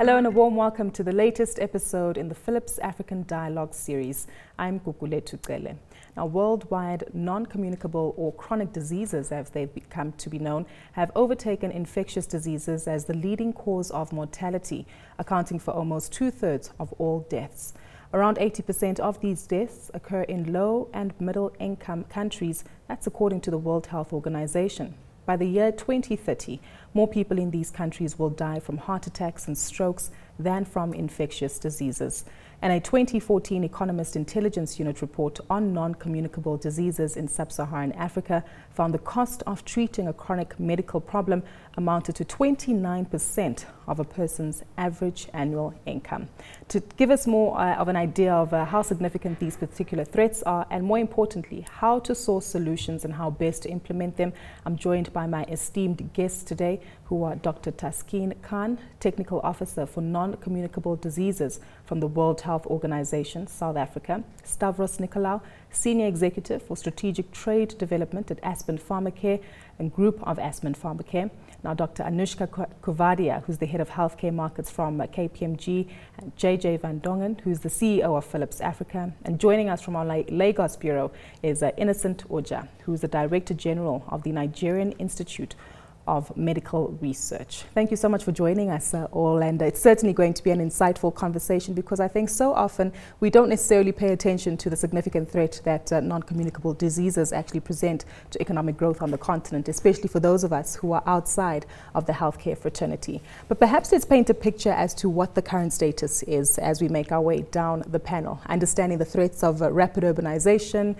Hello and a warm welcome to the latest episode in the Philips African Dialogue series. I'm Kukuletu Cele. Now, worldwide, non-communicable or chronic diseases, as they've become to be known, have overtaken infectious diseases as the leading cause of mortality, accounting for almost 2/3 of all deaths. Around 80% of these deaths occur in low and middle income countries. That's according to the World Health Organization. By the year 2030, more people in these countries will die from heart attacks and strokes than from infectious diseases. And a 2014 Economist Intelligence Unit report on non-communicable diseases in sub-Saharan Africa found the cost of treating a chronic medical problem amounted to 29% of a person's average annual income. To give us more of an idea of how significant these particular threats are, and more importantly, how to source solutions and how best to implement them, I'm joined by my esteemed guests today, who are Dr. Taskeen Khan, Technical Officer for Non-Communicable Diseases from the World Health Organization, South Africa; Stavros Nicolaou, Senior Executive for Strategic Trade Development at Aspen Pharmacare and Group of Aspen Pharmacare; now Dr. Anushka Kuvadia, who's the Head of Healthcare Markets from KPMG; and JJ Van Dongen, who's the CEO of Philips Africa. And joining us from our Lagos Bureau is Innocent Oja, who's the Director General of the Nigerian Institute of Medical Research. Thank you so much for joining us all, and it's certainly going to be an insightful conversation, because I think so often we don't necessarily pay attention to the significant threat that non-communicable diseases actually present to economic growth on the continent, especially for those of us who are outside of the healthcare fraternity. But perhaps let's paint a picture as to what the current status is as we make our way down the panel, understanding the threats of rapid urbanization,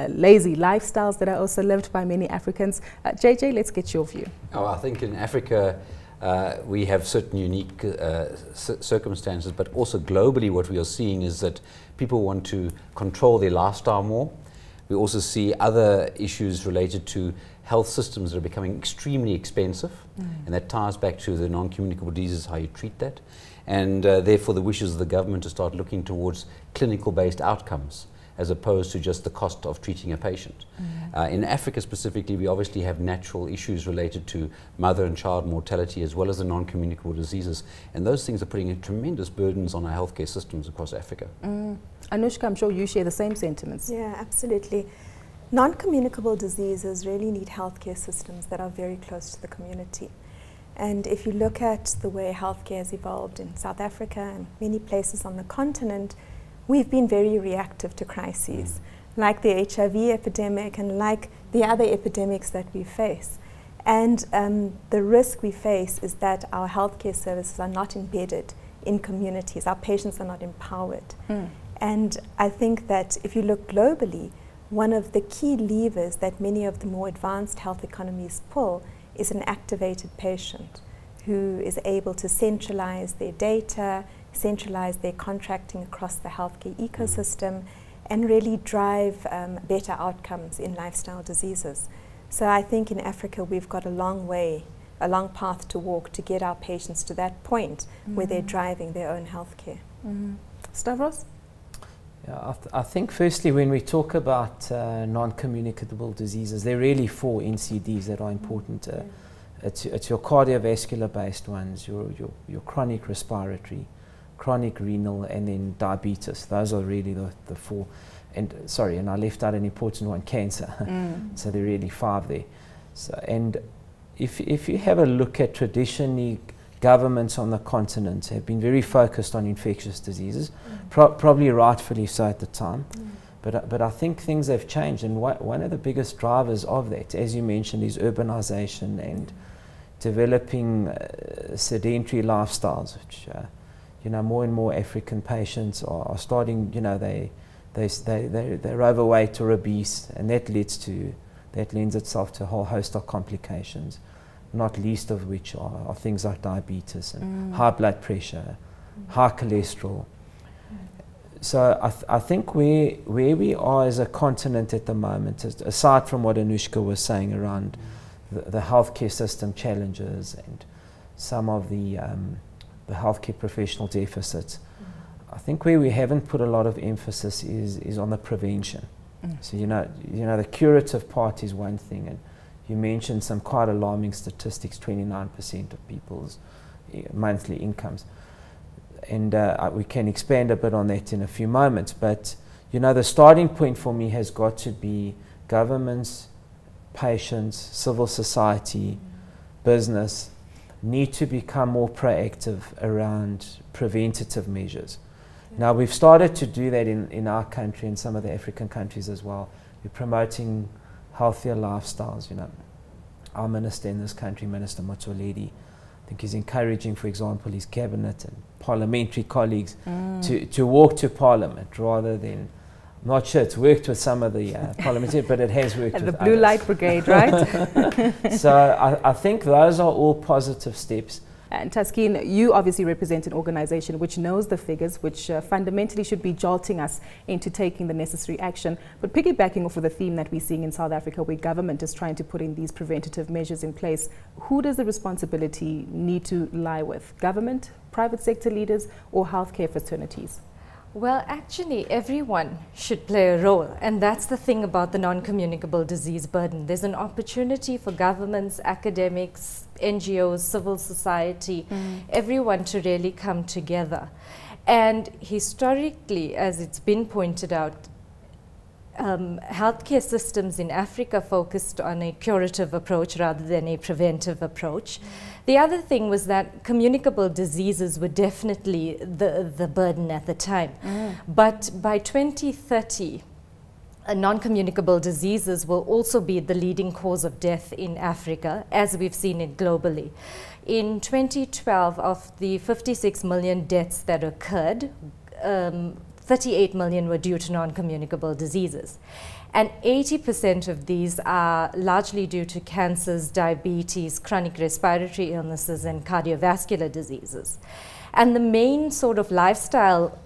lazy lifestyles that are also lived by many Africans. JJ, let's get your view. Oh, I think in Africa we have certain unique circumstances, but also globally what we are seeing is that people want to control their lifestyle more. We also see other issues related to health systems that are becoming extremely expensive, and that ties back to the non-communicable diseases, how you treat that, and therefore the wishes of the government to start looking towards clinical-based outcomes as opposed to just the cost of treating a patient. In Africa specifically, we obviously have natural issues related to mother and child mortality, as well as the non-communicable diseases, and those things are putting tremendous burdens on our healthcare systems across Africa. Anushka, I'm sure you share the same sentiments. Yeah, absolutely. Non-communicable diseases really need healthcare systems that are very close to the community. And if you look at the way healthcare has evolved in South Africa and many places on the continent, we've been very reactive to crises, like the HIV epidemic and like the other epidemics that we face. And the risk we face is that our healthcare services are not embedded in communities. Our patients are not empowered. And I think that if you look globally, one of the key levers that many of the more advanced health economies pull is an activated patient who is able to centralize their data, centralize their contracting across the healthcare ecosystem, and really drive better outcomes in lifestyle diseases. So I think in Africa we've got a long path to walk to get our patients to that point where they're driving their own healthcare. Stavros? Yeah, I think firstly, when we talk about non-communicable diseases, there are really 4 NCDs that are important. It's your cardiovascular-based ones, your chronic respiratory, chronic renal, and then diabetes. Those are really the 4. And sorry, and I left out an important one, cancer. So there are really 5 there. So, and if you have a look at traditionally, governments on the continent have been very focused on infectious diseases, probably rightfully so at the time. But I think things have changed, and one of the biggest drivers of that, as you mentioned, is urbanization and developing sedentary lifestyles, which more and more African patients are starting, they're overweight or obese, and that lends itself to a whole host of complications, not least of which are things like diabetes and high blood pressure, high cholesterol. So I think where we are as a continent at the moment, aside from what Anushka was saying around the healthcare system challenges and some of the healthcare professional deficits, I think where we haven't put a lot of emphasis is on the prevention. So the curative part is one thing, and you mentioned some quite alarming statistics, 29% of people's monthly incomes. and we can expand a bit on that in a few moments. But you know, the starting point for me has got to be governments, patients, civil society, business need to become more proactive around preventative measures. Now, we've started to do that in our country and some of the African countries as well. We're promoting healthier lifestyles. You know, our minister in this country, Minister Motsoaledi, I think he's encouraging, for example, his cabinet and parliamentary colleagues to walk to parliament rather than, I'm not sure it's worked with some of the parliamentarians, but it has worked with the Blue others. Light Brigade, right? So I think those are all positive steps. And Taskeen, you obviously represent an organization which knows the figures, which fundamentally should be jolting us into taking the necessary action. But piggybacking off of the theme that we're seeing in South Africa, where government is trying to put in these preventative measures in place, who does the responsibility need to lie with? Government, private sector leaders, or healthcare fraternities? Well, actually, everyone should play a role, and that's the thing about the non-communicable disease burden. There's an opportunity for governments, academics, NGOs, civil society, everyone to really come together. And historically, as it's been pointed out, healthcare systems in Africa focused on a curative approach rather than a preventive approach. The other thing was that communicable diseases were definitely the burden at the time. But by 2030, non-communicable diseases will also be the leading cause of death in Africa, as we've seen it globally. In 2012, of the 56 million deaths that occurred, 38 million were due to non-communicable diseases. And 80% of these are largely due to cancers, diabetes, chronic respiratory illnesses, and cardiovascular diseases. And the main sort of lifestyle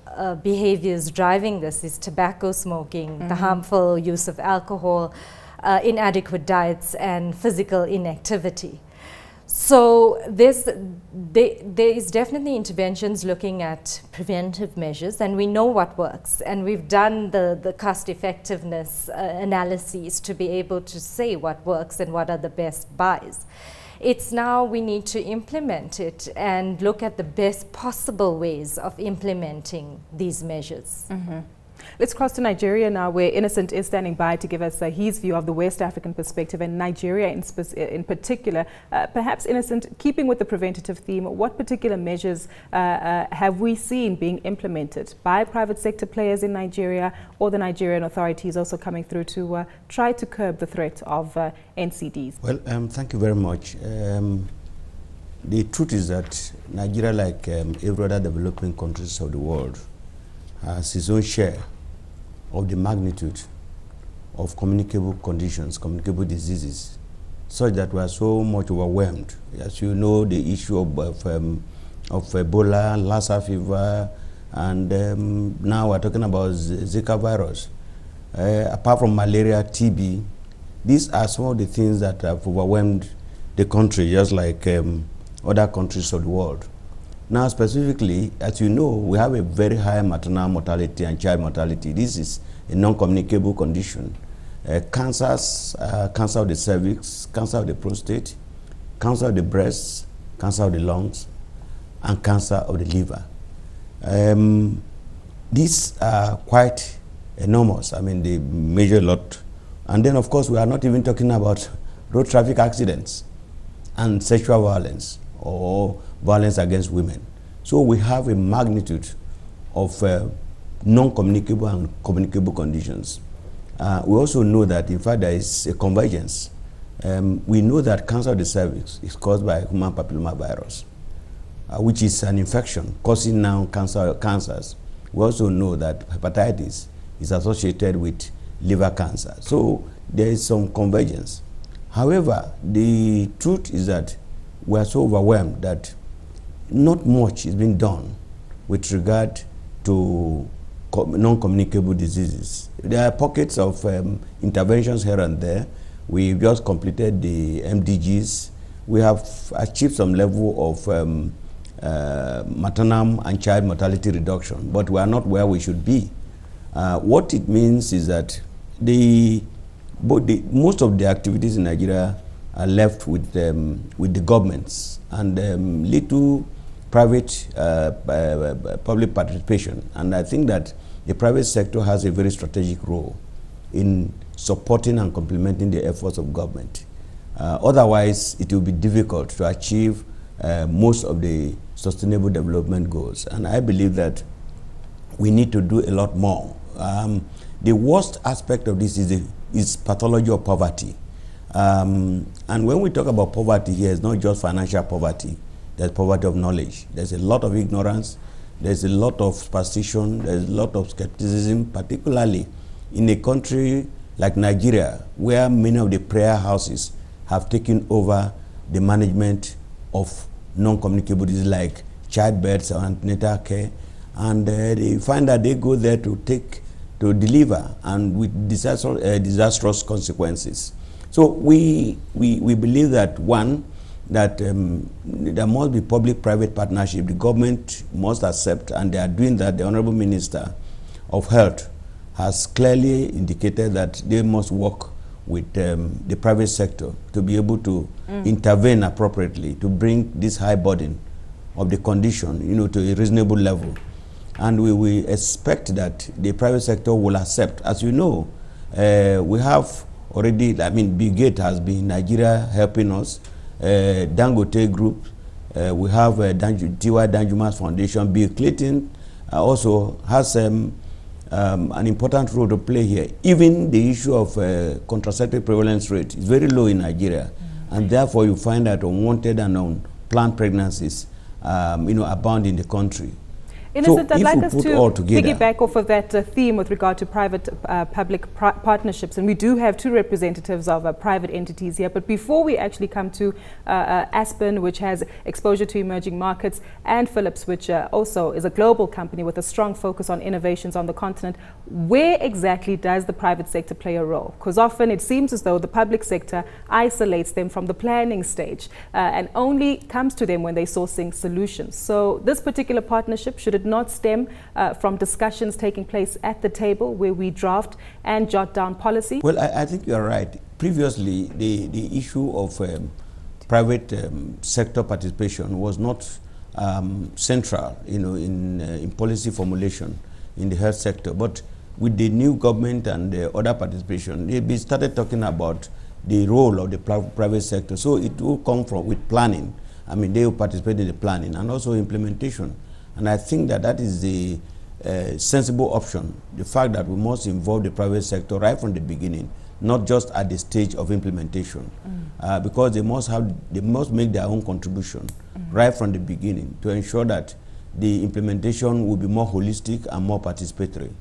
behaviors driving this is tobacco smoking, the harmful use of alcohol, inadequate diets, and physical inactivity. So there is definitely interventions looking at preventive measures, and we know what works, and we've done the cost effectiveness analyses to be able to say what works and what are the best buys. It's now we need to implement it and look at the best possible ways of implementing these measures. Let's cross to Nigeria now, where Innocent is standing by to give us his view of the West African perspective and Nigeria in particular. Perhaps, Innocent, keeping with the preventative theme, what particular measures have we seen being implemented by private sector players in Nigeria, or the Nigerian authorities also coming through to try to curb the threat of NCDs? Well, thank you very much. The truth is that Nigeria, like every other developing countries of the world, has its own share of the magnitude of communicable conditions, communicable diseases, such that we are so much overwhelmed. As you know, the issue of Ebola, Lassa fever, and now we're talking about Zika virus. Apart from malaria, TB, these are some of the things that have overwhelmed the country, just like other countries of the world. Now, specifically, as you know, we have a very high maternal mortality and child mortality. This is a non-communicable condition. Cancers, cancer of the cervix, cancer of the prostate, cancer of the breast, cancer of the lungs, and cancer of the liver. These are quite enormous. I mean, they measure a lot. And then, of course, we are not even talking about road traffic accidents and sexual violence or violence against women. So we have a magnitude of non-communicable and communicable conditions. We also know that, in fact, there is a convergence. We know that cancer of the cervix is caused by human papillomavirus, which is an infection causing now cancers. We also know that hepatitis is associated with liver cancer. So there is some convergence. However, the truth is that we are so overwhelmed that not much is being done with regard to non-communicable diseases. There are pockets of interventions here and there. We've just completed the MDGs. We have achieved some level of maternal and child mortality reduction, but we are not where we should be. What it means is that most of the activities in Nigeria are left with the governments, and little private public participation. And I think that the private sector has a very strategic role in supporting and complementing the efforts of government. Otherwise, it will be difficult to achieve most of the sustainable development goals. And I believe that we need to do a lot more. The worst aspect of this is pathology of poverty. And when we talk about poverty here, it's not just financial poverty. There's poverty of knowledge. There's a lot of ignorance. There's a lot of superstition. There's a lot of skepticism, particularly in a country like Nigeria, where many of the prayer houses have taken over the management of non-communicable diseases like childbirth or antenatal care. And they find that they go there to deliver, and with disastrous consequences. So we believe that, one, that there must be public-private partnership. The government must accept, and they are doing that. The Honorable Minister of Health has clearly indicated that they must work with the private sector to be able to intervene appropriately to bring this high burden of the condition, you know, to a reasonable level. And we expect that the private sector will accept. As you know, we have already, I mean, Bill Gates has been in Nigeria helping us. Dangote Group, we have T.Y. Danjuma's Foundation. Bill Clinton also has an important role to play here. Even the issue of contraceptive prevalence rate is very low in Nigeria, and therefore you find that unwanted and unplanned pregnancies, you know, abound in the country. Innocent, I'd like us to piggyback off of that theme with regard to private-public partnerships, and we do have two representatives of private entities here. But before we actually come to Aspen, which has exposure to emerging markets, and Philips, which also is a global company with a strong focus on innovations on the continent, where exactly does the private sector play a role? Because often it seems as though the public sector isolates them from the planning stage and only comes to them when they're sourcing solutions. So this particular partnership, should it not stem from discussions taking place at the table where we draft and jot down policy? Well, I think you're right. Previously, the issue of private sector participation was not central, you know, in policy formulation in the health sector. But with the new government and the other participation, they started talking about the role of the private sector. So it will come from with planning. I mean, they will participate in the planning and also implementation. And I think that that is the sensible option, the fact that we must involve the private sector right from the beginning, not just at the stage of implementation, because they must make their own contribution right from the beginning to ensure that the implementation will be more holistic and more participatory.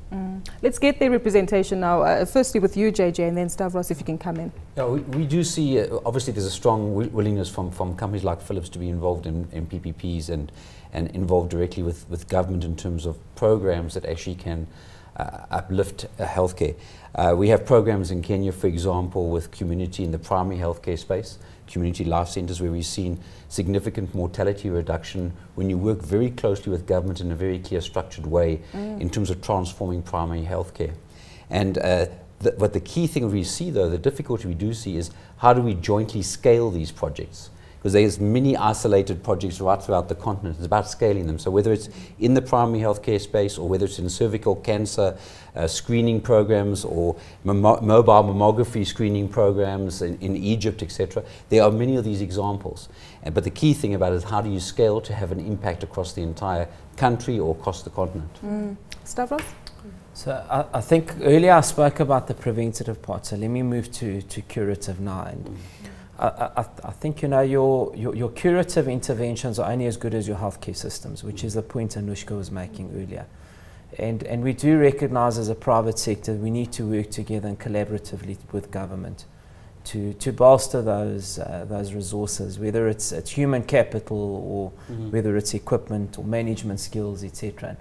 Let's get their representation now. Firstly with you, JJ, and then Stavros, if you can come in. Yeah, we do see, obviously there's a strong willingness from companies like Philips to be involved in PPPs and involved directly with government in terms of programs that actually can uplift healthcare. We have programs in Kenya, for example, with community in the primary healthcare space, community life centers, where we've seen significant mortality reduction when you work very closely with government in a very clear, structured way in terms of transforming primary healthcare. And but the key thing we see, though, the difficulty we do see is how do we jointly scale these projects? Because there's many isolated projects right throughout the continent. It's about scaling them. So whether it's in the primary healthcare space or whether it's in cervical cancer screening programs or mobile mammography screening programs in Egypt, etc., there are many of these examples. But the key thing about it is how do you scale to have an impact across the entire country or across the continent? Stavros? So I think earlier I spoke about the preventative part, so let me move to curative now. And I think, you know, your curative interventions are only as good as your healthcare systems, which is the point Anushka was making earlier. And we do recognize as a private sector we need to work together and collaboratively with government to bolster those resources, whether it's human capital or whether it's equipment or management skills, etc.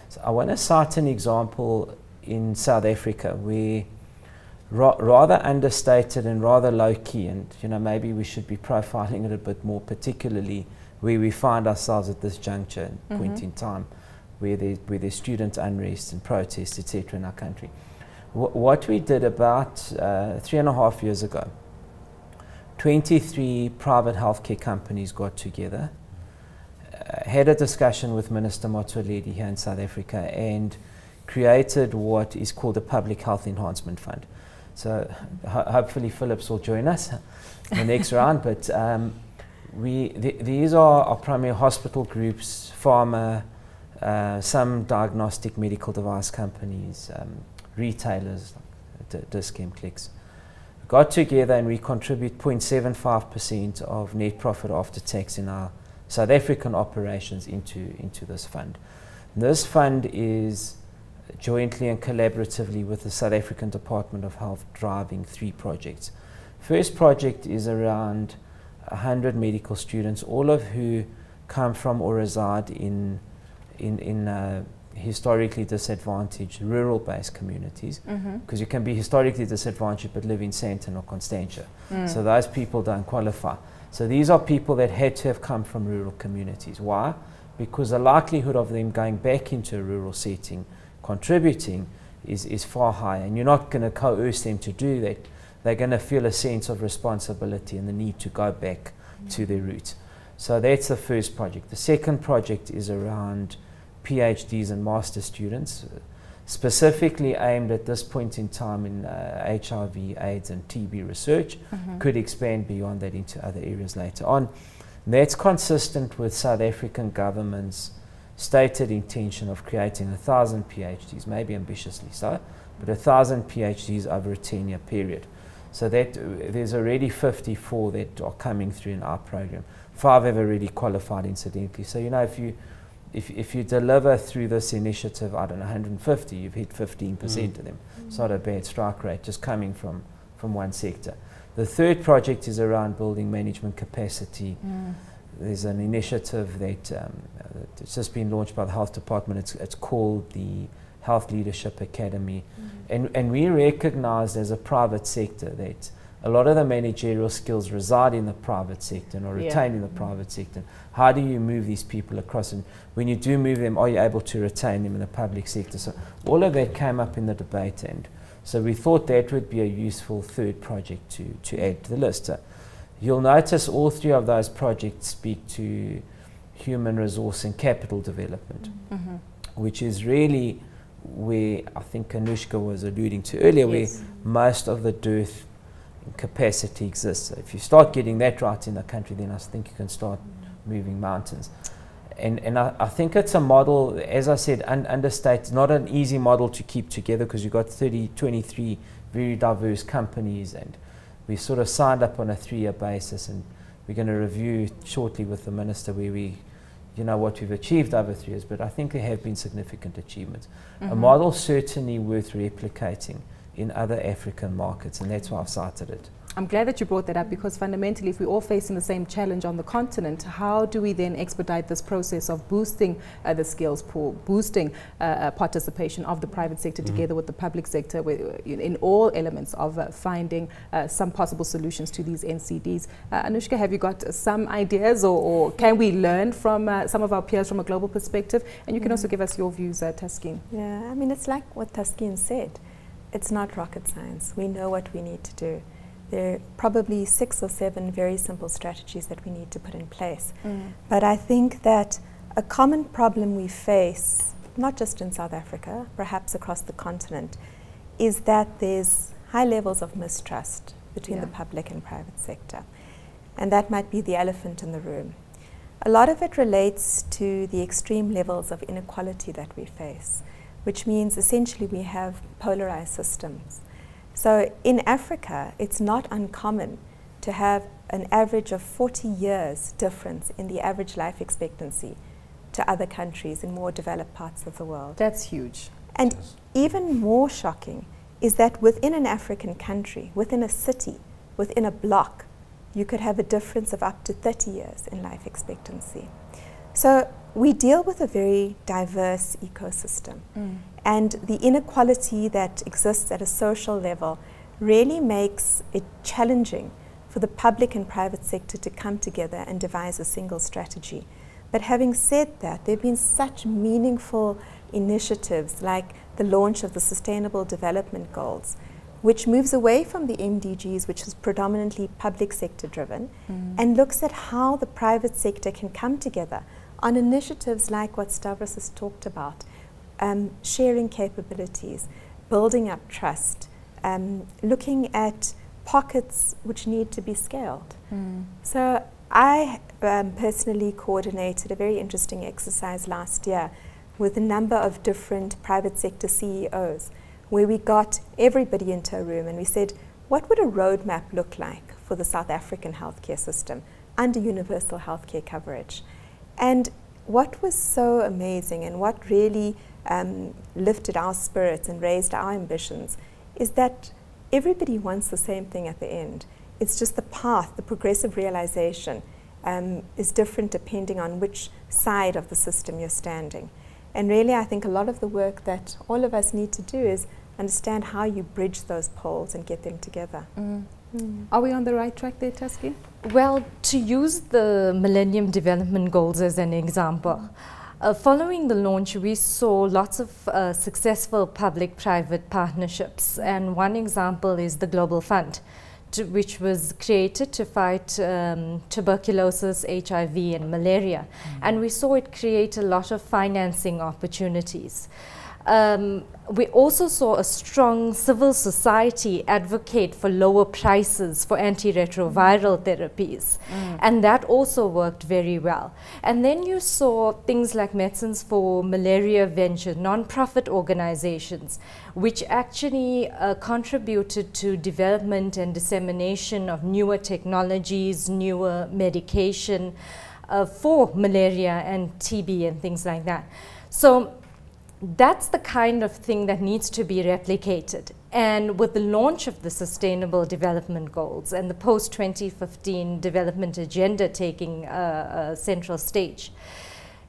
So I want to cite an example in South Africa where rather understated and rather low-key, and you know, maybe we should be profiling it a bit more, particularly where we find ourselves at this juncture and point in time where there's student unrest and protests, etc. in our country. What we did about 3.5 years ago, 23 private healthcare companies got together had a discussion with Minister Motsoaledi here in South Africa and created what is called a Public Health Enhancement Fund. So hopefully Philips will join us in the next round, but these are our primary hospital groups, pharma, some diagnostic medical device companies, retailers, Dis-Chem, Clicks, got together and we contribute 0.75% of net profit after tax in our South African operations into this fund. And this fund is jointly and collaboratively with the South African Department of Health driving 3 projects. First project is around 100 medical students, all of who come from or reside in historically disadvantaged rural-based communities, because you can be historically disadvantaged but live in Sandton or Constantia. So those people don't qualify. So these are people that had to have come from rural communities. Why? Because the likelihood of them going back into a rural setting, contributing, is far higher, and you're not going to coerce them to do that. They're going to feel a sense of responsibility and the need to go back to their roots. So that's the first project. The second project is around PhDs and master students, specifically aimed at this point in time in HIV, AIDS and TB research, could expand beyond that into other areas later on. And that's consistent with South African government's stated intention of creating 1,000 PhDs, maybe ambitiously so, but 1,000 PhDs over a 10-year period. So that there's already 54 that are coming through in our program. 5 have already qualified incidentally. So, you know, if you deliver through this initiative, I don't know, 150, you've hit 15% of them. It's not a bad strike rate, just coming from one sector. The third project is around building management capacity. There's an initiative that it's just been launched by the Health Department. It's called the Health Leadership Academy. And we recognized as a private sector that a lot of the managerial skills reside in the private sector and are retained in the private sector. How do you move these people across? And when you do move them, are you able to retain them in the public sector? So all of that came up in the debate, and so we thought that would be a useful third project to add to the list. You'll notice all 3 of those projects speak to human resource and capital development, which is really where I think Anushka was alluding to earlier, where most of the dearth in capacity exists. So if you start getting that right in the country, then I think you can start moving mountains. And I think it's a model, as I said, understated, not an easy model to keep together, because you've got 23 very diverse companies, and we sort of signed up on a 3-year basis, and we're going to review shortly with the Minister where we, you know, what we've achieved over 3 years, but I think there have been significant achievements. A model certainly worth replicating in other African markets, and that's why I've cited it. I'm glad that you brought that up, because fundamentally, if we're all facing the same challenge on the continent, how do we then expedite this process of boosting the skills pool, boosting participation of the private sector together with the public sector in all elements of finding some possible solutions to these NCDs? Anushka, have you got some ideas, or can we learn from some of our peers from a global perspective? And you can also give us your views, Taskeen. Yeah, I mean, it's like what Taskeen said. It's not rocket science. We know what we need to do. There are probably 6 or 7 very simple strategies that we need to put in place. But I think that a common problem we face, not just in South Africa, perhaps across the continent, is that there's high levels of mistrust between the public and private sector. And that might be the elephant in the room. A lot of it relates to the extreme levels of inequality that we face, which means essentially we have polarized systems. So in Africa, it's not uncommon to have an average of 40 years difference in the average life expectancy to other countries in more developed parts of the world. That's huge. And even more shocking is that within an African country, within a city, within a block, you could have a difference of up to 30 years in life expectancy. So we deal with a very diverse ecosystem. And the inequality that exists at a social level really makes it challenging for the public and private sector to come together and devise a single strategy. But having said that, there have been such meaningful initiatives like the launch of the Sustainable Development Goals, which moves away from the MDGs, which is predominantly public sector driven, and looks at how the private sector can come together on initiatives like what Stavros has talked about, sharing capabilities, building up trust, looking at pockets which need to be scaled. So I personally coordinated a very interesting exercise last year with a number of different private sector CEOs, where we got everybody into a room and we said, what would a roadmap look like for the South African healthcare system under universal healthcare coverage? And what was so amazing and what really lifted our spirits and raised our ambitions is that everybody wants the same thing at the end. It's just the path, the progressive realization is different depending on which side of the system you're standing. And really, I think a lot of the work that all of us need to do is understand how you bridge those poles and get them together. Are we on the right track there, Taskia? Well, to use the Millennium Development Goals as an example, following the launch, we saw lots of successful public-private partnerships, and one example is the Global Fund, which was created to fight tuberculosis, HIV and malaria. And we saw it create a lot of financing opportunities. We also saw a strong civil society advocate for lower prices for antiretroviral therapies, and that also worked very well. And then you saw things like Medicines for Malaria Venture, non-profit organizations, which actually contributed to development and dissemination of newer technologies, newer medication for malaria and TB and things like that. So that's the kind of thing that needs to be replicated. And with the launch of the Sustainable Development Goals and the post-2015 development agenda taking a central stage,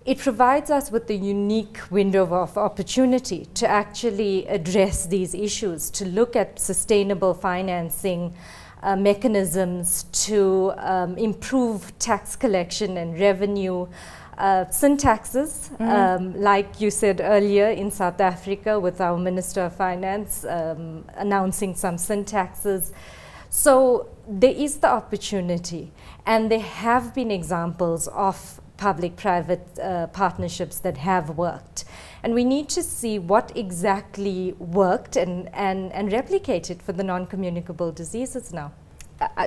it provides us with a unique window of opportunity to actually address these issues, to look at sustainable financing mechanisms, to improve tax collection and revenue, syntaxes, like you said earlier in South Africa with our Minister of Finance announcing some syntaxes. So there is the opportunity, and there have been examples of public-private partnerships that have worked. And we need to see what exactly worked and replicate it for the non-communicable diseases now.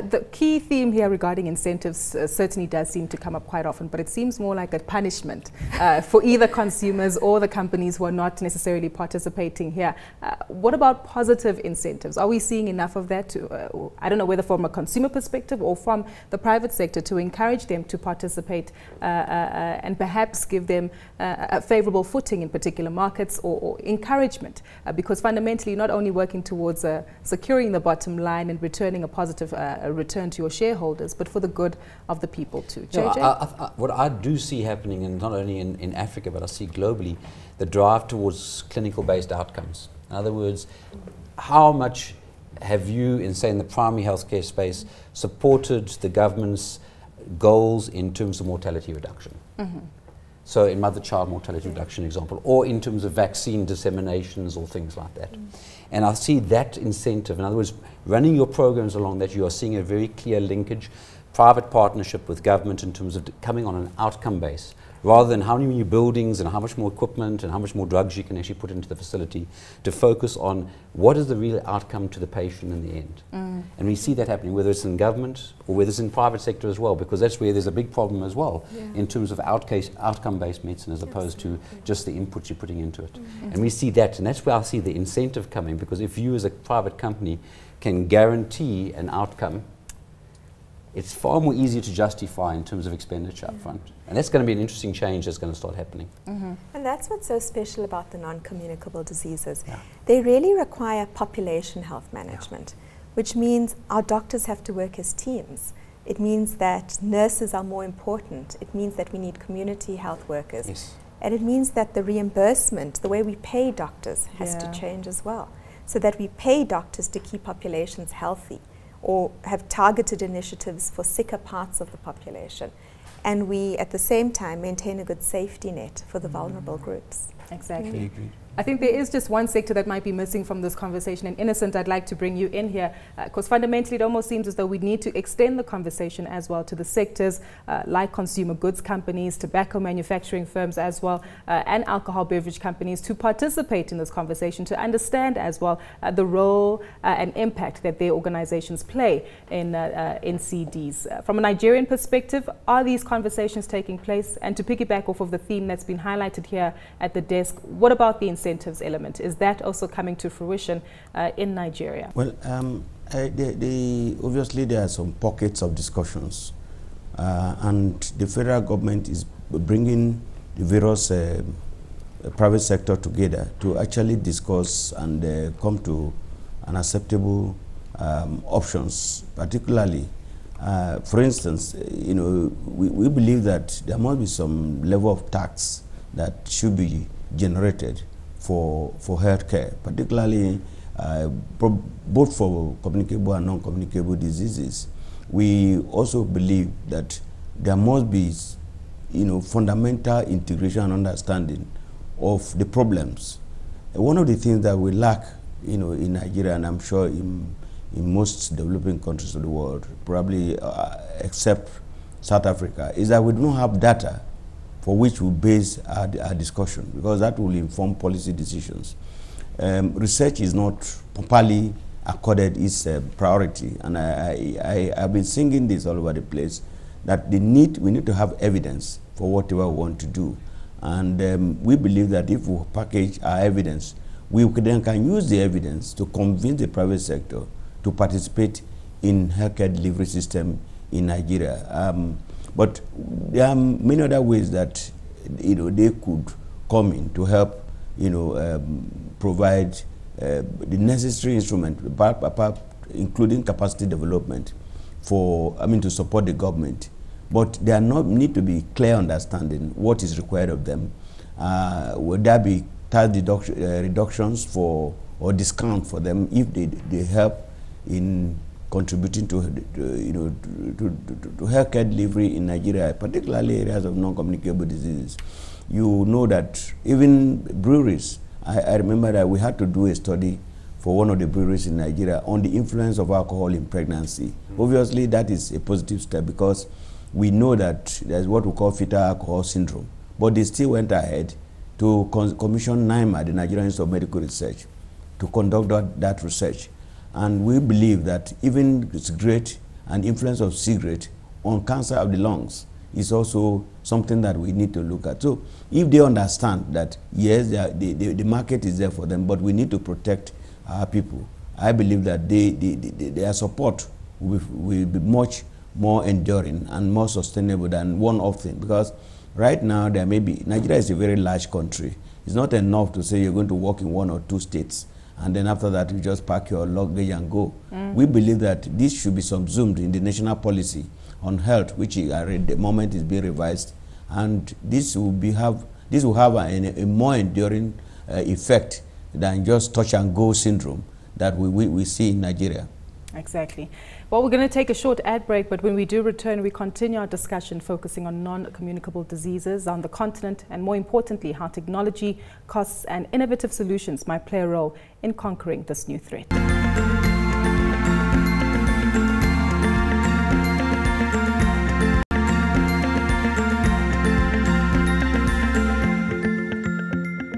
The key theme here regarding incentives certainly does seem to come up quite often, but it seems more like a punishment for either consumers or the companies who are not necessarily participating here. What about positive incentives? Are we seeing enough of that, I don't know whether from a consumer perspective or from the private sector, to encourage them to participate and perhaps give them a favorable footing in particular markets, or encouragement? Because fundamentally, you're not only working towards securing the bottom line and returning a positive a return to your shareholders, but for the good of the people too. JJ? What I do see happening, and not only in Africa, but I see globally, the drive towards clinical-based outcomes. In other words, how much have you, in the primary healthcare space, supported the government's goals in terms of mortality reduction? So in mother-child mortality reduction example, or in terms of vaccine disseminations or things like that. And I see that incentive. In other words, running your programs along that, you are seeing a very clear linkage, private partnership with government in terms of coming on an outcome base, rather than how many new buildings and how much more equipment and how much more drugs you can actually put into the facility, to focus on what is the real outcome to the patient in the end. And we see that happening, whether it's in government or whether it's in private sector as well, because that's where there's a big problem as well in terms of outcome-based medicine as opposed to just the inputs you're putting into it. And we see that, and that's where I see the incentive coming, because if you as a private company can guarantee an outcome, it's far more easier to justify in terms of expenditure up front. And that's going to be an interesting change that's going to start happening. And that's what's so special about the non-communicable diseases. They really require population health management, which means our doctors have to work as teams. It means that nurses are more important. It means that we need community health workers. And it means that the reimbursement, the way we pay doctors, has to change as well, so that we pay doctors to keep populations healthy, or have targeted initiatives for sicker parts of the population. And we, at the same time, maintain a good safety net for the vulnerable groups. Exactly. I think there is just one sector that might be missing from this conversation. And Innocent, I'd like to bring you in here, because fundamentally it almost seems as though we need to extend the conversation as well to the sectors like consumer goods companies, tobacco manufacturing firms as well, and alcohol beverage companies to participate in this conversation, to understand as well the role and impact that their organizations play in NCDs. From a Nigerian perspective, are these conversations taking place? And to piggyback off of the theme that's been highlighted here at the desk, what about the incentives element? Is that also coming to fruition in Nigeria? Well, obviously there are some pockets of discussions, and the federal government is bringing the various private sector together to actually discuss and come to an acceptable options. Particularly, for instance, we believe that there must be some level of tax that should be generated for healthcare, particularly both for communicable and non-communicable diseases. We also believe that there must be, fundamental integration and understanding of the problems. One of the things that we lack, in Nigeria, and I'm sure in most developing countries of the world, probably except South Africa, is that we don't have data for which we base our discussion, because that will inform policy decisions. Research is not properly accorded its priority, and I've been singing this all over the place, that we need to have evidence for whatever we want to do. And we believe that if we package our evidence, we then can use the evidence to convince the private sector to participate in healthcare delivery system in Nigeria. But there are many other ways that they could come in to help provide the necessary instrument, including capacity development to support the government. But there need to be clear understanding what is required of them. Would there be tax reductions or discount for them if they help in contributing to healthcare delivery in Nigeria, particularly areas of non-communicable diseases? You know that even breweries, I remember that we had to do a study for one of the breweries in Nigeria on the influence of alcohol in pregnancy. Obviously, that is a positive step, because we know that there's what we call fetal alcohol syndrome. But they still went ahead to commission NIMA, the Nigerian Institute of Medical Research, to conduct that research. And we believe that even cigarette and influence of cigarette on cancer of the lungs is also something that we need to look at. So if they understand that, yes, the market is there for them, but we need to protect our people, I believe that their support will be much more enduring and more sustainable than one-off thing. Because right now, Nigeria is a very large country. It's not enough to say you're going to work in 1 or 2 states, and then after that, you just pack your luggage and go. We believe that this should be subsumed in the national policy on health, which at the moment is being revised, and this will have a more enduring effect than just touch and go syndrome that we see in Nigeria. Exactly. Well, we're going to take a short ad break, but when we do return, we continue our discussion focusing on non-communicable diseases on the continent, and more importantly, how technology, costs, and innovative solutions might play a role in conquering this new threat.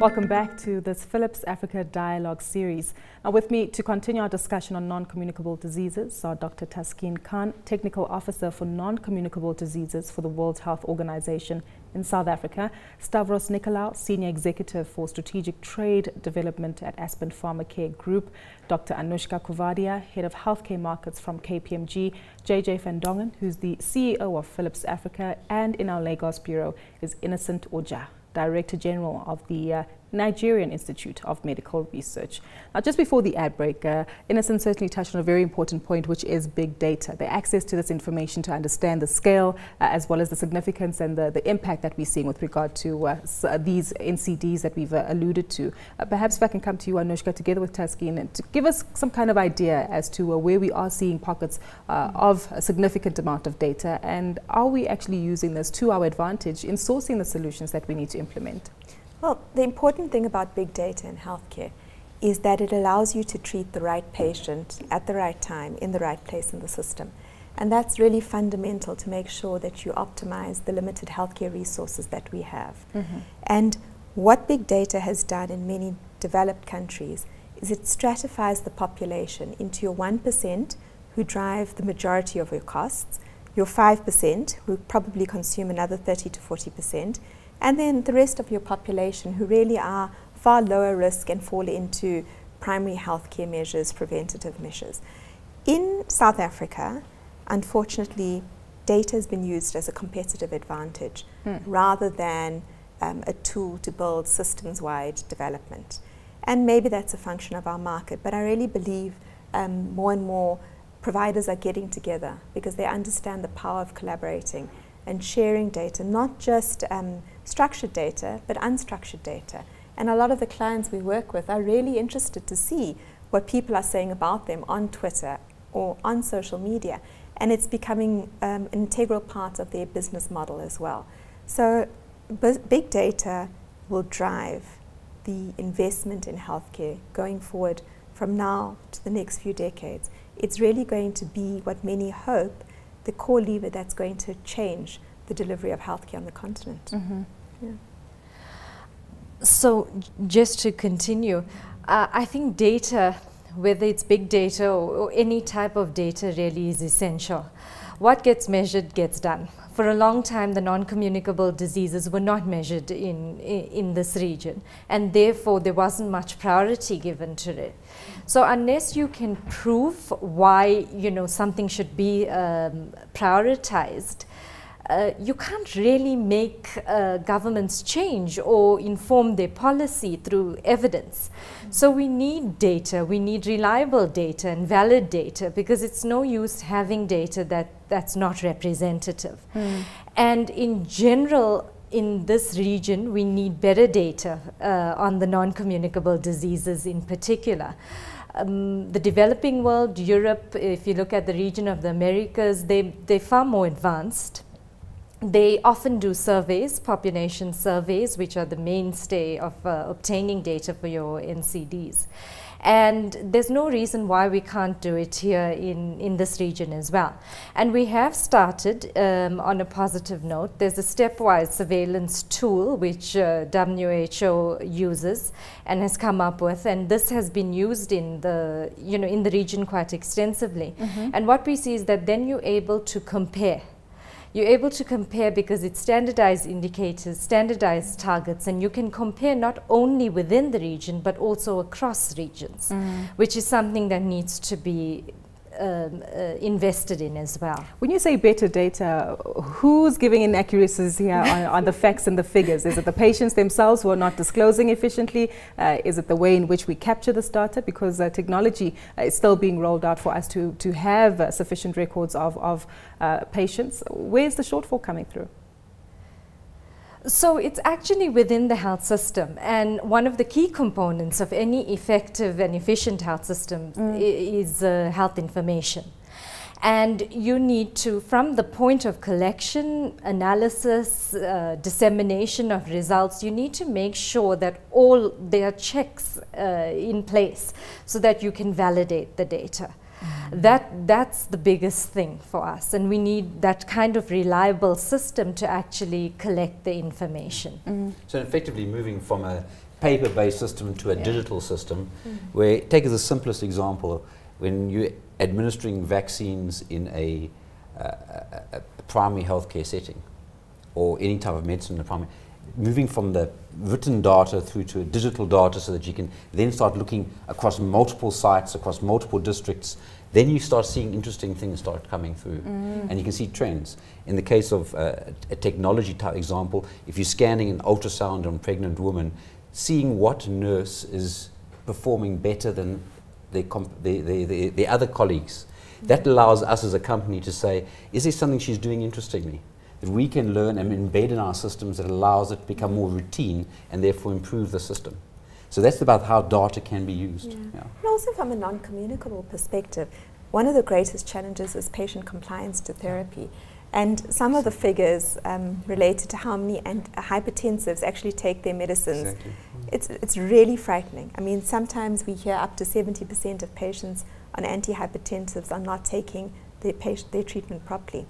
Welcome back to this Philips Africa Dialogue series. Now with me to continue our discussion on non-communicable diseases are Dr. Taskeen Khan, Technical Officer for Non-Communicable Diseases for the World Health Organization in South Africa, Stavros Nicolaou, Senior Executive for Strategic Trade Development at Aspen Pharmacare Group, Dr. Anushka Kuvadia, Head of Healthcare Markets from KPMG, JJ Van Dongen, who's the CEO of Philips Africa, and in our Lagos Bureau is Innocent Oja, Director General of the Nigerian Institute of Medical Research. Now, just before the ad break, Innocent certainly touched on a very important point, which is big data, the access to this information to understand the scale as well as the significance and the impact that we're seeing with regard to these NCDs that we've alluded to. Perhaps if I can come to you, Anushka, together with Taskeen, to give us some kind of idea as to where we are seeing pockets of a significant amount of data, and are we actually using this to our advantage in sourcing the solutions that we need to implement? Well, the important thing about big data in healthcare is that it allows you to treat the right patient at the right time, in the right place in the system. And that's really fundamental to make sure that you optimize the limited healthcare resources that we have. And what big data has done in many developed countries is it stratifies the population into your 1% who drive the majority of your costs, your 5% who probably consume another 30 to 40%, and then the rest of your population who really are far lower risk and fall into primary healthcare measures, preventative measures. In South Africa, unfortunately, data has been used as a competitive advantage rather than a tool to build systems-wide development. And maybe that's a function of our market, but I really believe more and more providers are getting together because they understand the power of collaborating and sharing data, not just structured data, but unstructured data. And a lot of the clients we work with are really interested to see what people are saying about them on Twitter or on social media. And it's becoming an integral part of their business model as well. So big data will drive the investment in healthcare going forward from now to the next few decades. It's really going to be what many hope, the core lever that's going to change the delivery of healthcare on the continent. Yeah. So just to continue, I think data, whether it's big data or any type of data, really is essential. What gets measured gets done. For a long time, the non-communicable diseases were not measured in this region, and therefore there wasn't much priority given to it. So unless you can prove why something should be prioritized, you can't really make governments change or inform their policy through evidence. So we need data, we need reliable data and valid data, because it's no use having data that's not representative. And in general, in this region, we need better data on the non-communicable diseases in particular. The developing world, Europe, if you look at the region of the Americas, they're far more advanced. They often do surveys, population surveys, which are the mainstay of obtaining data for your NCDs. And there's no reason why we can't do it here in this region as well. And we have started on a positive note. There's a stepwise surveillance tool which WHO uses and has come up with, and this has been used in the region quite extensively. And what we see is that then you're able to compare. You're able to compare because it's standardized indicators, standardized targets, and you can compare not only within the region but also across regions, which is something that needs to be invested in as well. When you say better data, who's giving inaccuracies here on the facts and the figures? Is it the patients themselves who are not disclosing efficiently? Is it the way in which we capture this data? Because technology is still being rolled out for us to have sufficient records of patients. Where's the shortfall coming through? So it's actually within the health system, and one of the key components of any effective and efficient health system is health information. And you need to, from the point of collection, analysis, dissemination of results, you need to make sure that all there are checks in place so that you can validate the data. That's the biggest thing for us, and we need that kind of reliable system to actually collect the information. So effectively moving from a paper-based system to a digital system, where, take as the simplest example, when you're administering vaccines in a primary healthcare setting or any type of medicine in a primary, moving from the written data through to a digital data so that you can then start looking across multiple sites, across multiple districts, then you start seeing interesting things start coming through, and you can see trends. In the case of a technology type example, if you're scanning an ultrasound on a pregnant woman, seeing what nurse is performing better than the other colleagues, that allows us as a company to say, is there something she's doing interestingly that we can learn and embed in our systems that allows it to become more routine and therefore improve the system. So that's about how data can be used. And also from a non-communicable perspective, one of the greatest challenges is patient compliance to therapy. And some of the figures related to how many hypertensives actually take their medicines, Exactly. it's really frightening. I mean, sometimes we hear up to 70% of patients on antihypertensives are not taking their treatment properly.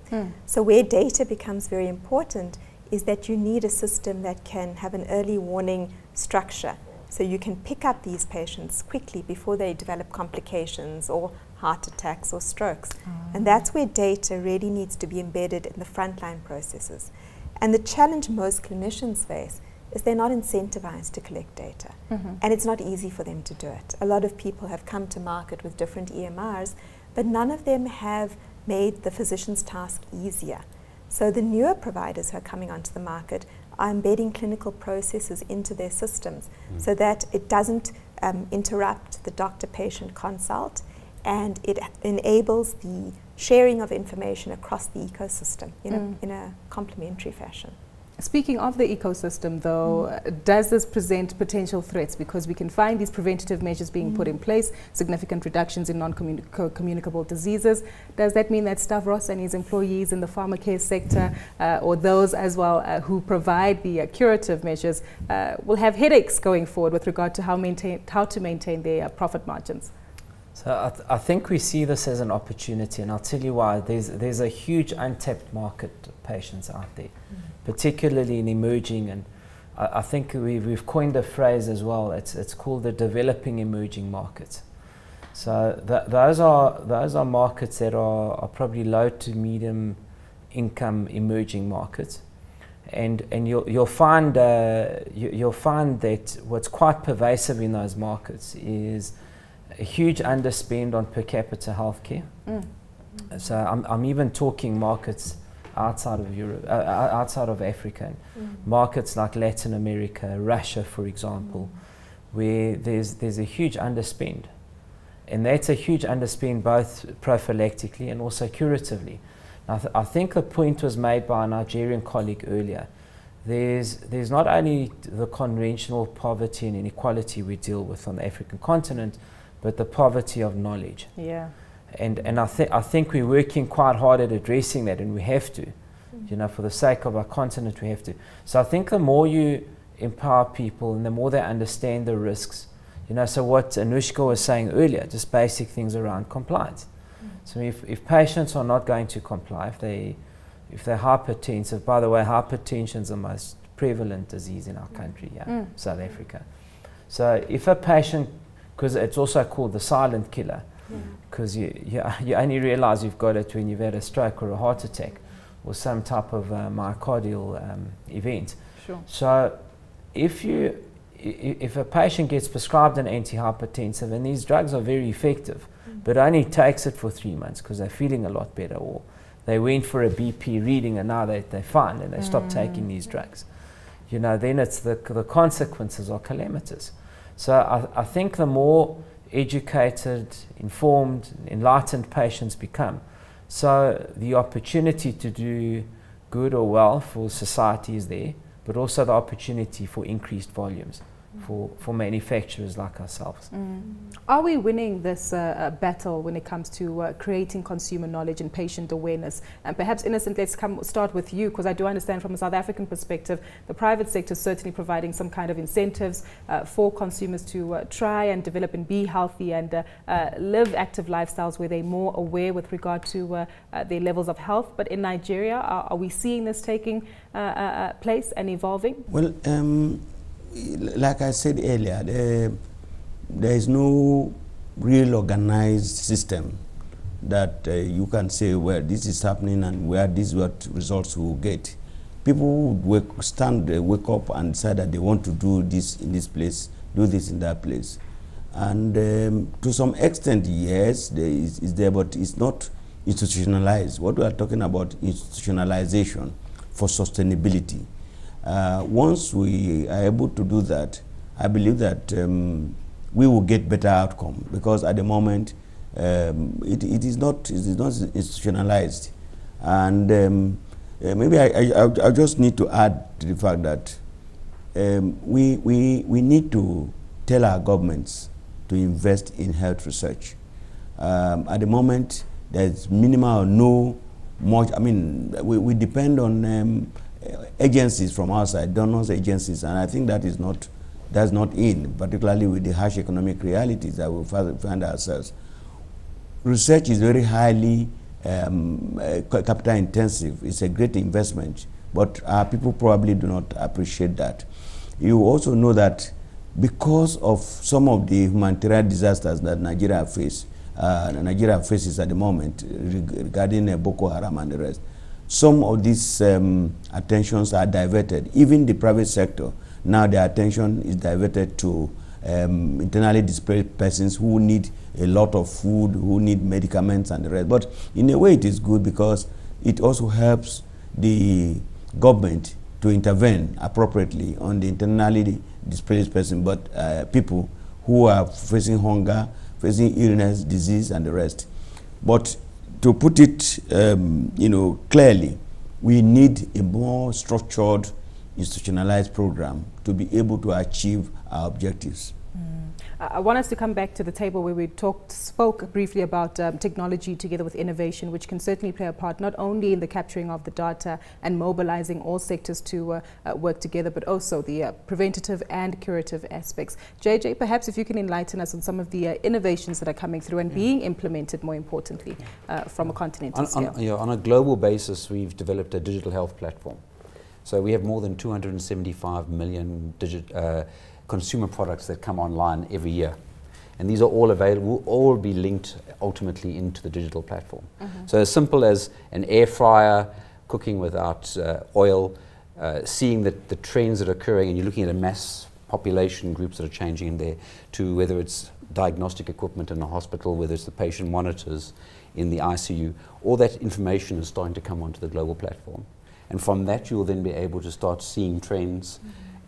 So where data becomes very important is that you need a system that can have an early warning structure. So you can pick up these patients quickly before they develop complications or heart attacks or strokes. And that's where data really needs to be embedded in the frontline processes. And the challenge most clinicians face is they're not incentivized to collect data. And it's not easy for them to do it. A lot of people have come to market with different EMRs, but none of them have made the physician's task easier. So the newer providers who are coming onto the market are embedding clinical processes into their systems so that it doesn't interrupt the doctor-patient consult, and it enables the sharing of information across the ecosystem in a complementary fashion. Speaking of the ecosystem, though, does this present potential threats? Because we can find these preventative measures being put in place, significant reductions in non-communicable diseases. Does that mean that Stavros and his employees in the pharmacare sector, or those as well who provide the curative measures, will have headaches going forward with regard to how to maintain their profit margins? So I think we see this as an opportunity, and I'll tell you why. There's a huge untapped market of patients out there, particularly in emerging, and I think we've coined a phrase as well. It's called the developing emerging markets. So those are markets that are probably low to medium income emerging markets, and you'll find that what's quite pervasive in those markets is a huge underspend on per capita healthcare. So I'm even talking markets outside of Europe, outside of Africa, markets like Latin America, Russia, for example, where there's a huge underspend, and that's a huge underspend both prophylactically and also curatively. Now, I think the point was made by a Nigerian colleague earlier. There's not only the conventional poverty and inequality we deal with on the African continent, but the poverty of knowledge. Yeah. And I think we're working quite hard at addressing that, and we have to. You know, for the sake of our continent, we have to. So I think the more you empower people and the more they understand the risks, you know, so what Anushka was saying earlier, just basic things around compliance. So if patients are not going to comply, if they're hypertensive, by the way, hypertension is the most prevalent disease in our country, South Africa. So if a patient, because it's also called the silent killer, because you only realize you've got it when you've had a stroke or a heart attack or some type of myocardial event. Sure. So if a patient gets prescribed an antihypertensive, and these drugs are very effective, but only takes it for 3 months because they're feeling a lot better, or they went for a BP reading and now they're fine and they stop taking these drugs, you know, then it's the consequences are calamitous. So I think the more educated, informed, enlightened patients become, so the opportunity to do good or well for society is there, but also the opportunity for increased volumes for manufacturers like ourselves. Are we winning this battle when it comes to creating consumer knowledge and patient awareness? And perhaps, Innocent, let's start with you, because I do understand from a South African perspective, the private sector is certainly providing some kind of incentives for consumers to try and develop and be healthy and live active lifestyles where they're more aware with regard to their levels of health. But in Nigeria, are we seeing this taking place and evolving? Well, like I said earlier, there is no real organized system that you can say, well, this is happening and where this is what results we will get. People would wake up and decide that they want to do this in this place, do this in that place. And to some extent, yes, it's there, but it's not institutionalized. What we are talking about institutionalization for sustainability. Once we are able to do that, I believe that we will get better outcome, because at the moment it is not institutionalized. And maybe I just need to add to the fact that we need to tell our governments to invest in health research. At the moment, there's minimal or no much. I mean, we depend on agencies from outside, donors agencies, and I think that's not in, particularly with the harsh economic realities that we find ourselves. Research is very highly capital intensive. It's a great investment, but people probably do not appreciate that. You also know that because of some of the humanitarian disasters that Nigeria faces at the moment regarding Boko Haram and the rest, some of these attentions are diverted. Even the private sector, now their attention is diverted to internally displaced persons who need a lot of food, who need medicaments and the rest. But in a way it is good because it also helps the government to intervene appropriately on the internally displaced person, but people who are facing hunger, facing illness, disease and the rest. But to put it clearly, we need a more structured, institutionalized program to be able to achieve our objectives. I want us to come back to the table where we spoke briefly about technology together with innovation, which can certainly play a part not only in the capturing of the data and mobilizing all sectors to work together, but also the preventative and curative aspects. JJ, perhaps if you can enlighten us on some of the innovations that are coming through and being implemented, more importantly, from a continental scale. On a global basis, we've developed a digital health platform. So we have more than 275 million consumer products that come online every year. And these are all available, will all be linked ultimately into the digital platform. So as simple as an air fryer, cooking without oil, seeing the trends that are occurring, and you're looking at a mass population groups that are changing in there, to whether it's diagnostic equipment in a hospital, whether it's the patient monitors in the ICU, all that information is starting to come onto the global platform. And from that you'll then be able to start seeing trends.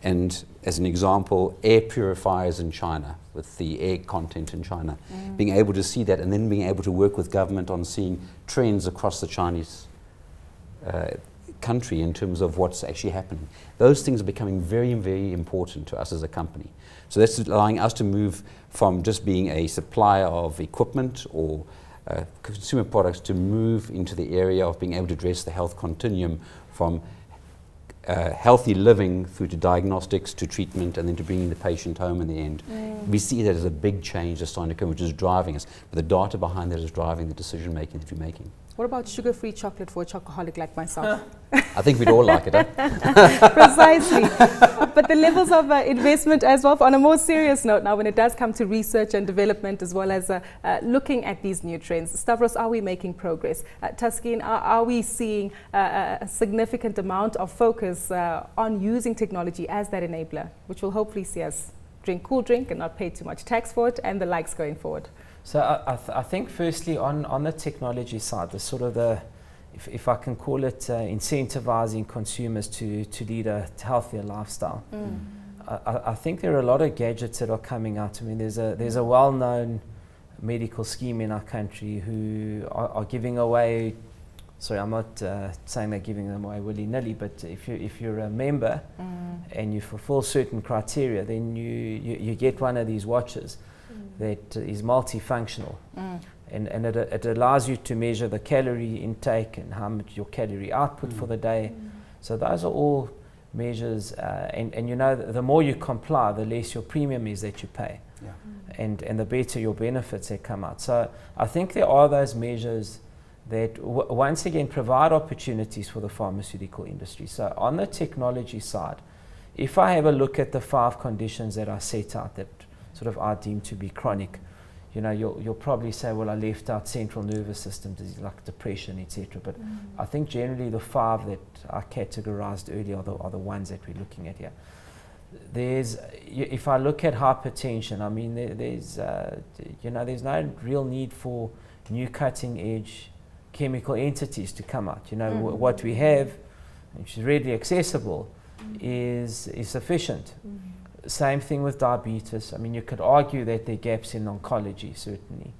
And as an example, air purifiers in China, with the air content in China, being able to see that and then being able to work with government on seeing trends across the Chinese country in terms of what's actually happening. Those things are becoming very, very important to us as a company. So that's allowing us to move from just being a supplier of equipment or consumer products to move into the area of being able to address the health continuum from healthy living through to diagnostics, to treatment, and then to bringing the patient home in the end. We see that as a big change that's starting to come, which is driving us. But the data behind that is driving the decision making that we're making. What about sugar-free chocolate for a chocoholic like myself? I think we'd all like it, huh? Precisely. But the levels of investment as well, on a more serious note now, when it does come to research and development as well as looking at these new trends, Stavros, are we making progress? Taskin, are we seeing a significant amount of focus on using technology as that enabler, which will hopefully see us drink cool drink and not pay too much tax for it and the likes going forward? So I think firstly on the technology side, the sort of if I can call it incentivizing consumers to lead a healthier lifestyle. I think there are a lot of gadgets that are coming out. I mean, there's a well-known medical scheme in our country who are giving away. Sorry, I'm not saying they're giving them away willy-nilly, but if you're a member and you fulfill certain criteria, then you get one of these watches that is multifunctional, and it allows you to measure the calorie intake and how much your calorie output for the day. So those are all measures, and you know, the more you comply, the less your premium is that you pay, and the better your benefits that come out. So I think there are those measures that once again provide opportunities for the pharmaceutical industry. So on the technology side, if I have a look at the 5 conditions that are set out that sort of are deemed to be chronic, you know, you'll probably say, well, I left out central nervous system disease like depression, etc. But I think generally the 5 that are categorized earlier are the ones that we're looking at here. If I look at hypertension, I mean, there's no real need for new cutting edge chemical entities to come out. You know, what we have, which is readily accessible, is sufficient. Same thing with diabetes. I mean, you could argue that there are gaps in oncology, certainly,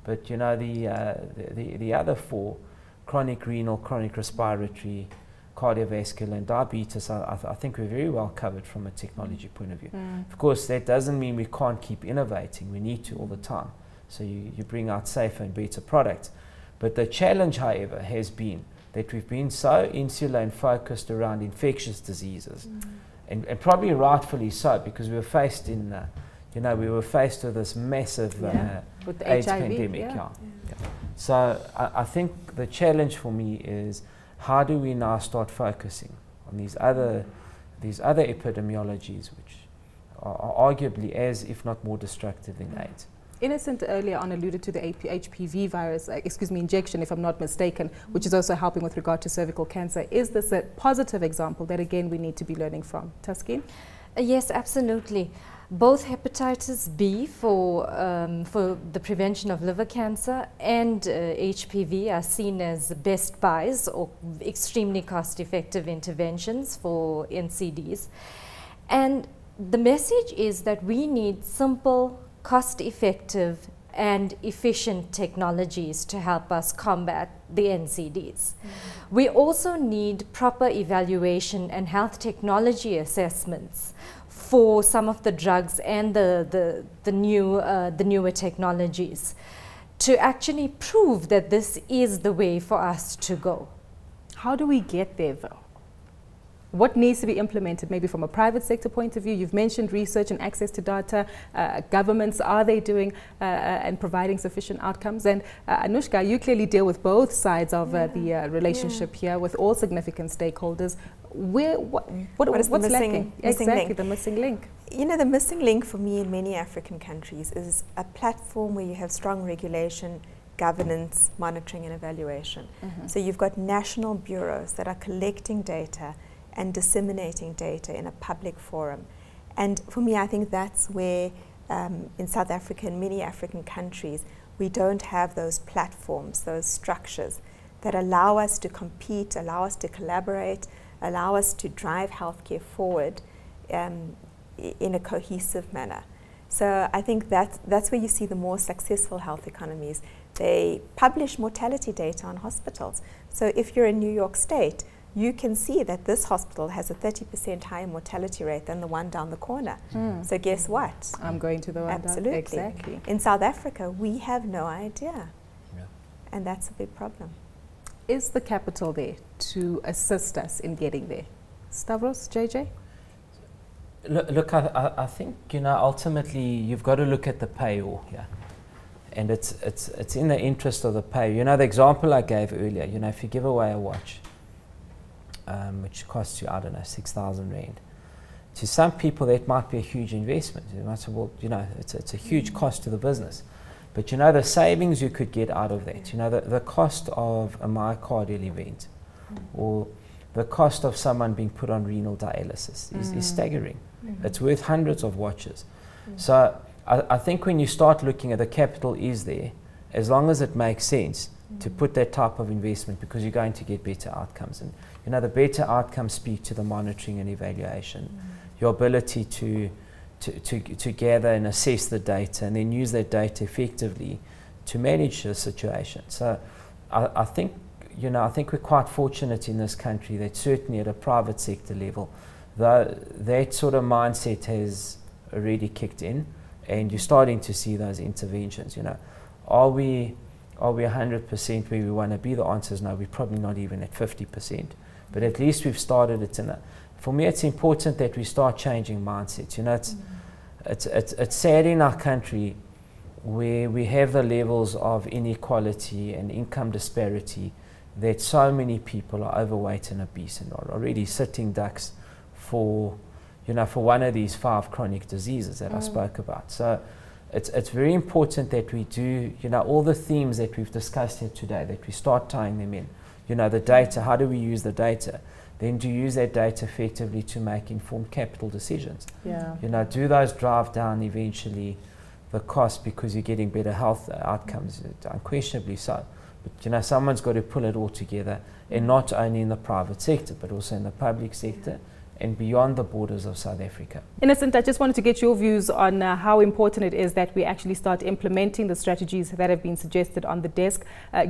but you know, the other 4, chronic renal, chronic respiratory, cardiovascular, and diabetes, I think we're very well covered from a technology point of view. Of course, that doesn't mean we can't keep innovating. We need to all the time. So you bring out safer and better products. But the challenge, however, has been that we've been so insular and focused around infectious diseases, and probably rightfully so, because we were faced in, we were faced with this massive with the AIDS HIV, pandemic. So I think the challenge for me is, how do we now start focusing on these other epidemiologies, which are arguably as, if not more destructive than AIDS? Innocent earlier on alluded to the HPV virus, injection, if I'm not mistaken, which is also helping with regard to cervical cancer. Is this a positive example that, again, we need to be learning from? Taskin? Yes, absolutely. Both hepatitis B for the prevention of liver cancer and HPV are seen as best buys or extremely cost-effective interventions for NCDs. And the message is that we need simple, cost-effective and efficient technologies to help us combat the NCDs. We also need proper evaluation and health technology assessments for some of the drugs and the newer technologies to actually prove that this is the way for us to go. How do we get there, though? What needs to be implemented, maybe from a private sector point of view? You've mentioned research and access to data. Governments, are they doing and providing sufficient outcomes? And Anushka, you clearly deal with both sides of the relationship here with all significant stakeholders. What's lacking? Exactly, the missing link. You know, the missing link for me in many African countries is a platform where you have strong regulation, governance, monitoring and evaluation. So you've got national bureaus that are collecting data and disseminating data in a public forum. And for me, I think that's where in South Africa and many African countries, we don't have those platforms, those structures that allow us to compete, allow us to collaborate, allow us to drive healthcare forward in a cohesive manner. So I think that's where you see the more successful health economies. They publish mortality data on hospitals. So if you're in New York State, you can see that this hospital has a 30% higher mortality rate than the one down the corner. So guess what? I'm going to the one Absolutely. down. Exactly. In South Africa, we have no idea. And that's a big problem. Is the capital there to assist us in getting there? Stavros, JJ? Look, I think, ultimately you've got to look at the payor here. And it's in the interest of the payer. The example I gave earlier, if you give away a watch, which costs you, I don't know, 6,000 Rand. To some people, that might be a huge investment. You might say, well, it's a huge cost to the business. But the savings you could get out of that, the cost of a myocardial event or the cost of someone being put on renal dialysis is staggering. It's worth hundreds of watches. So I think when you start looking at the capital is there, as long as it makes sense to put that type of investment, because you're going to get better outcomes. And the better outcomes speak to the monitoring and evaluation, your ability to gather and assess the data and then use that data effectively to manage the situation. So I think we're quite fortunate in this country that certainly at a private sector level, that sort of mindset has already kicked in, and you're starting to see those interventions. Are we 100% where we want to be? The answer is no. We're probably not even at 50%, but at least we've started it. For me, it's important that we start changing mindsets. It's sad in our country where we have the levels of inequality and income disparity that so many people are overweight and obese and are already sitting ducks for one of these 5 chronic diseases that I spoke about. So it's very important that we do, all the themes that we've discussed here today, that we start tying them in. The data, how do we use the data? Then to use that data effectively to make informed capital decisions. Do those drive down eventually the cost because you're getting better health outcomes? Unquestionably so. But someone's got to pull it all together, and not only in the private sector, but also in the public sector and beyond the borders of South Africa. Innocent, I just wanted to get your views on how important it is that we actually start implementing the strategies that have been suggested on the desk,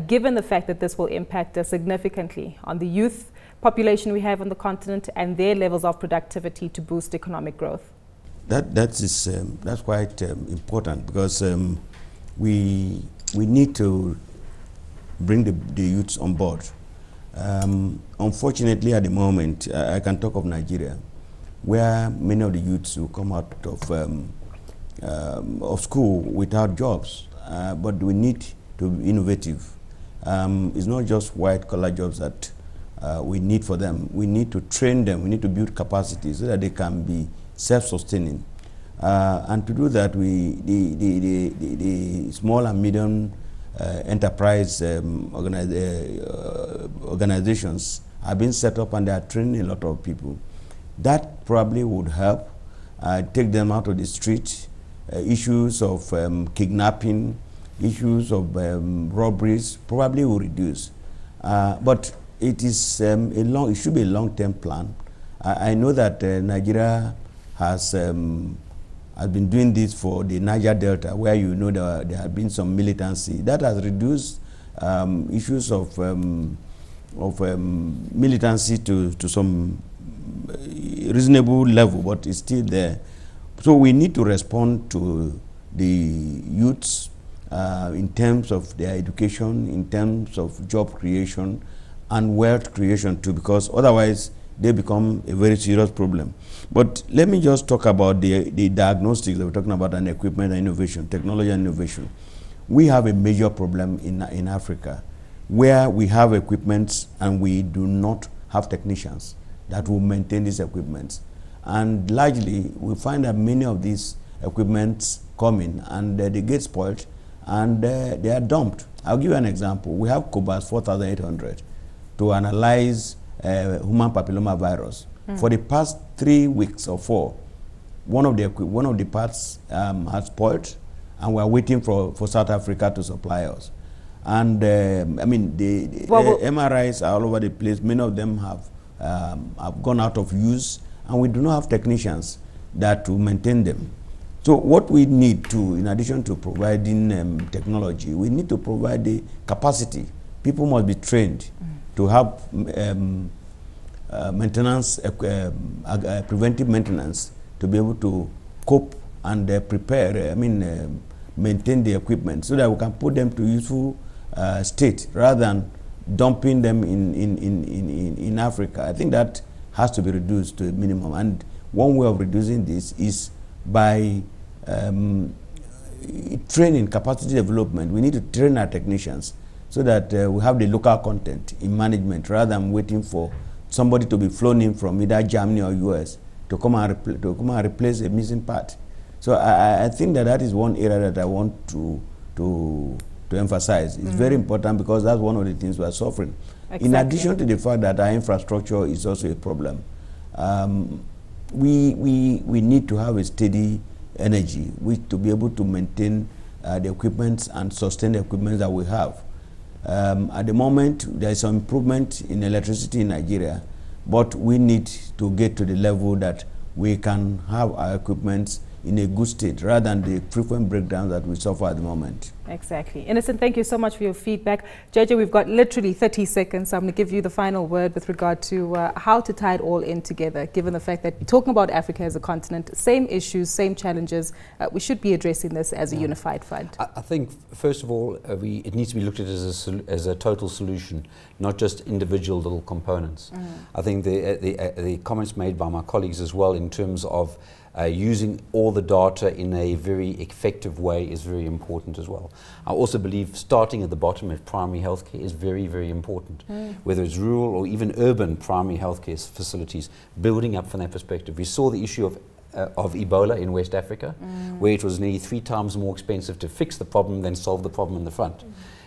given the fact that this will impact significantly on the youth population we have on the continent and their levels of productivity to boost economic growth. That's quite important, because we need to bring the youths on board. Unfortunately, at the moment, I can talk of Nigeria, where many of the youths will come out of school without jobs. But we need to be innovative. It's not just white-collar jobs that we need for them. We need to train them. We need to build capacity so that they can be self-sustaining. And to do that, the small and medium enterprise organizations have been set up, and they are training a lot of people. That probably would help take them out of the street. Issues of kidnapping, issues of robberies probably will reduce. But it is it should be a long-term plan. I know that Nigeria has been doing this for the Niger Delta, where you know there have been some militancy. That has reduced issues of militancy to some reasonable level, but it's still there. So we need to respond to the youths in terms of their education, in terms of job creation, and wealth creation too, because otherwise they become a very serious problem. But let me just talk about the diagnostics that we're talking about, and equipment and innovation, technology and innovation. We have a major problem in Africa where we have equipments and we do not have technicians that will maintain these equipments. And largely, we find that many of these equipments come in and they get spoiled and they are dumped. I'll give you an example. We have Cobas 4800 to analyze human papilloma virus. For the past 3 weeks or 4, one of the parts has spoiled, and we're waiting for South Africa to supply us. And I mean, the MRIs are all over the place. Many of them have gone out of use, and we do not have technicians that will maintain them. So what we need to, in addition to providing technology, we need to provide the capacity. People must be trained to have maintenance, preventive maintenance, to be able to cope and prepare, maintain the equipment so that we can put them to useful state rather than dumping them in Africa. I think that has to be reduced to a minimum. And one way of reducing this is by training, capacity development. We need to train our technicians so that we have the local content in management rather than waiting for somebody to be flown in from either Germany or US to come and replace a missing part. So I think that is one area that I want to emphasize. It's very important because that's one of the things we are suffering. Exactly. In addition to the fact that our infrastructure is also a problem, we need to have a steady energy to be able to maintain the equipment and sustain the equipment that we have. At the moment, there is some improvement in electricity in Nigeria, but we need to get to the level that we can have our equipment in a good state rather than the frequent breakdowns that we suffer at the moment. Exactly. Innocent, thank you so much for your feedback. JJ, we've got literally 30 seconds. So I'm going to give you the final word with regard to how to tie it all in together, given the fact that we're talking about Africa as a continent, same issues, same challenges. We should be addressing this as a unified front. I think, first of all, it needs to be looked at as a total solution, not just individual little components. I think the comments made by my colleagues as well in terms of using all the data in a very effective way is very important as well. I also believe starting at the bottom of primary healthcare is very, very important. Whether it's rural or even urban primary healthcare facilities, building up from that perspective. We saw the issue of Ebola in West Africa, where it was nearly 3 times more expensive to fix the problem than solve the problem in the front.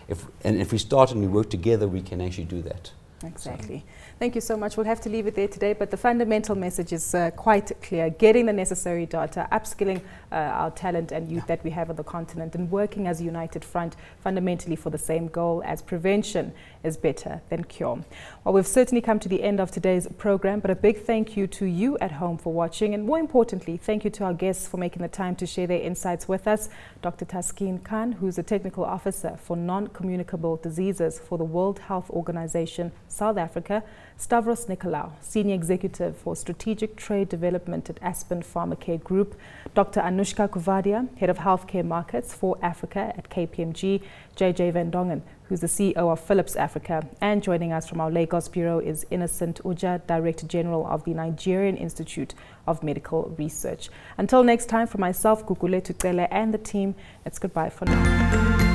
If we start and we work together, we can actually do that. Exactly. Thank you so much. We'll have to leave it there today, but the fundamental message is quite clear. Getting the necessary data, upskilling our talent and youth that we have on the continent, and working as a united front fundamentally for the same goal as prevention is better than cure. Well, we've certainly come to the end of today's program, but a big thank you to you at home for watching, and more importantly, thank you to our guests for making the time to share their insights with us. Dr. Taskeen Khan, who's a technical officer for non-communicable diseases for the World Health Organization, South Africa, Stavros Nicolaou, Senior Executive for Strategic Trade Development at Aspen Pharmacare Group, Dr. Anushka Kuvadia, Head of Healthcare Markets for Africa at KPMG, JJ Van Dongen, who's the CEO of Philips Africa, and joining us from our Lagos Bureau is Innocent Uja, Director General of the Nigerian Institute of Medical Research. Until next time, for myself, Kukuletu Tucele, and the team, it's goodbye for now.